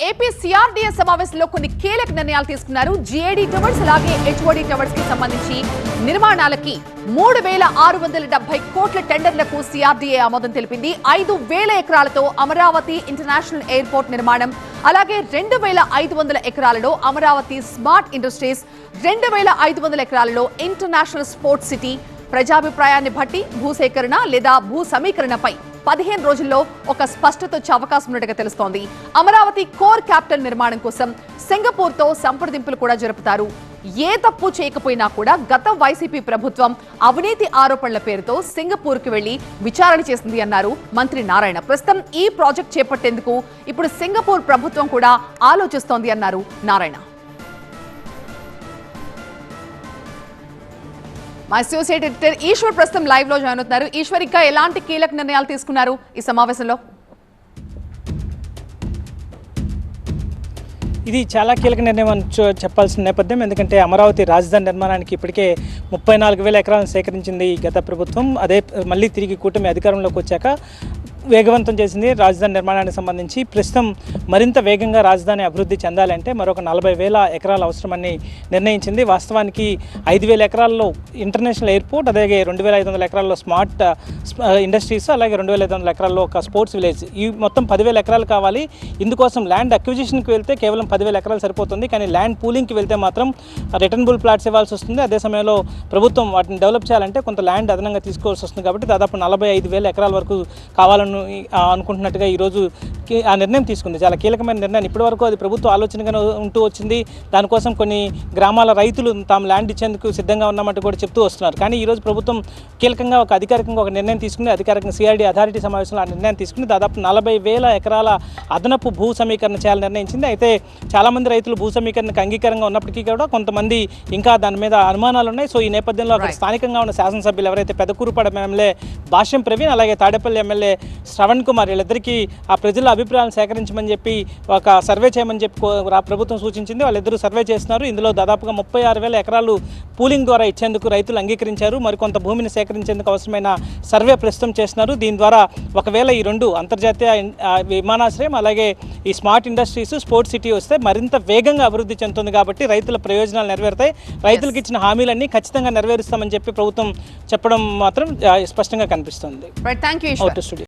AP CRDA సమావేశంలో కొన్ని కీలక నిర్ణయాలు తీసుకున్నారు. జీఏడీ టవర్స్ అలాగే హెచ్ఓడి టవర్స్ కి సంబంధించి నిర్మాణాలకి 3,670 కోట్ల టెండర్లకు సిఆర్డీఏ ఆమోదం తెలిపింది. 5,000 ఎకరాలతో అమరావతి ఇంటర్నేషనల్ ఎయిర్పోర్ట్ నిర్మాణం, అలాగే 2,500 ఎకరాలలో అమరావతి స్మార్ట్ ఇండస్ట్రీస్, 2,500 ఎకరాలలో ఇంటర్నేషనల్ స్పోర్ట్స్ సిటీ. ప్రజాభిప్రాయాన్ని బట్టి భూసేకరణ లేదా భూ సమీకరణపై 15 రోజుల్లో ఒక స్పష్టత వచ్చే అవకాశం ఉన్నట్టుగా తెలుస్తోంది. అమరావతి కోర్ క్యాపిటల్ నిర్మాణం కోసం సింగపూర్ తో సంప్రదింపులు కూడా జరుపుతారు. ఏ తప్పు చేయకపోయినా కూడా గత వైసీపీ ప్రభుత్వం అవినీతి ఆరోపణల పేరుతో సింగపూర్ కు వెళ్లి విచారణ చేసింది అన్నారు మంత్రి నారాయణ. ప్రస్తుతం ఈ ప్రాజెక్ట్ చేపట్టేందుకు ఇప్పుడు సింగపూర్ ప్రభుత్వం కూడా ఆలోచిస్తోంది అన్నారు నారాయణ. మా అసోసియేట్ ఎడిటర్ ఈశ్వర్ ప్రస్తుతం లైవ్ లో జాయిన్ అవుతున్నారు. ఈశ్వర్, ఇంకా ఎలాంటి కీలక నిర్ణయాలు తీసుకున్నారు ఈ సమావేశంలో? ఇది చాలా కీలక నిర్ణయం అని చెప్పాల్సిన నేపథ్యం. ఎందుకంటే అమరావతి రాజధాని నిర్మాణానికి ఇప్పటికే 34,000 ఎకరాలను సేకరించింది గత ప్రభుత్వం. అదే మళ్ళీ తిరిగి కూటమి అధికారంలోకి వచ్చాక వేగవంతం చేసింది రాజధాని నిర్మాణానికి సంబంధించి. ప్రస్తుతం మరింత వేగంగా రాజధాని అభివృద్ధి చెందాలంటే మరొక 40,000 ఎకరాలు అవసరమని నిర్ణయించింది. వాస్తవానికి 5,000 ఎకరాల్లో ఇంటర్నేషనల్ ఎయిర్పోర్ట్, అలాగే 2,500 ఎకరాల్లో స్మార్ట్ ఇండస్ట్రీస్, అలాగే 2,500 ఎకరాల్లో ఒక స్పోర్ట్స్ విలేజ్, ఈ మొత్తం 10,000 ఎకరాలు కావాలి. ఇందుకోసం ల్యాండ్ అక్విజిషన్కి వెళ్తే కేవలం 10,000 ఎకరాలు సరిపోతుంది. కానీ ల్యాండ్ పూలింగ్కి వెళ్తే మాత్రం రిటర్నబుల్ ప్లాట్స్ ఇవ్వాల్సి వస్తుంది. అదే సమయంలో ప్రభుత్వం వాటిని డెవలప్ చేయాలంటే కొంత ల్యాండ్ అదనంగా తీసుకోవాల్సి వస్తుంది. కాబట్టి దాదాపు 45,000 ఎకరాల వరకు కావాలని అనుకుంటున్నట్టుగా ఈరోజు ఆ నిర్ణయం తీసుకుంది. చాలా కీలకమైన నిర్ణయం. ఇప్పటివరకు అది ప్రభుత్వ ఆలోచనగా ఉంటూ వచ్చింది. దానికోసం కొన్ని గ్రామాల రైతులు తాము ల్యాండ్ ఇచ్చేందుకు సిద్ధంగా ఉన్నామంటూ కూడా చెప్తూ వస్తున్నారు. కానీ ఈరోజు ప్రభుత్వం కీలకంగా అధికారికంగా ఒక నిర్ణయం తీసుకుని, అధికారికంగా సిఆర్డీ అథారిటీ సమావేశంలో ఆ నిర్ణయం తీసుకుని దాదాపు 40,000 ఎకరాల అదనపు భూ సమీకరణ చేయాలని నిర్ణయించింది. అయితే చాలామంది రైతులు భూ సమీకరణకు అంగీకారంగా ఉన్నప్పటికీ కూడా కొంతమంది ఇంకా దాని మీద అనుమానాలు ఉన్నాయి. సో ఈ నేపథ్యంలో అక్కడ స్థానికంగా ఉన్న శాసనసభ్యులు ఎవరైతే పెదకూరుపాడ ఎమ్మెల్యే భాష్యం ప్రవీణ్, అలాగే తాడేపల్లి ఎమ్మెల్యే శ్రవణ్ కుమార్, వీళ్ళిద్దరికీ ఆ ప్రజల అభిప్రాయాలను సేకరించమని చెప్పి ఒక సర్వే చేయమని చెప్పి ప్రభుత్వం సూచించింది. వాళ్ళిద్దరూ సర్వే చేస్తున్నారు. ఇందులో దాదాపుగా 36,000 ఎకరాలు పూలింగ్ ద్వారా ఇచ్చేందుకు రైతులు అంగీకరించారు. మరికొంత భూమిని సేకరించేందుకు అవసరమైన సర్వే ప్రస్తుతం చేస్తున్నారు. దీని ద్వారా ఒకవేళ ఈ రెండు అంతర్జాతీయ విమానాశ్రయం, అలాగే ఈ స్మార్ట్ ఇండస్ట్రీస్, స్పోర్ట్స్ సిటీ వస్తే మరింత వేగంగా అభివృద్ధి చెందుతుంది. కాబట్టి రైతుల ప్రయోజనాలు నెరవేరుతాయి. రైతులకు ఇచ్చిన హామీలన్నీ ఖచ్చితంగా నెరవేరుస్తామని చెప్పి ప్రభుత్వం చెప్పడం మాత్రం స్పష్టంగా కనిపిస్తుంది.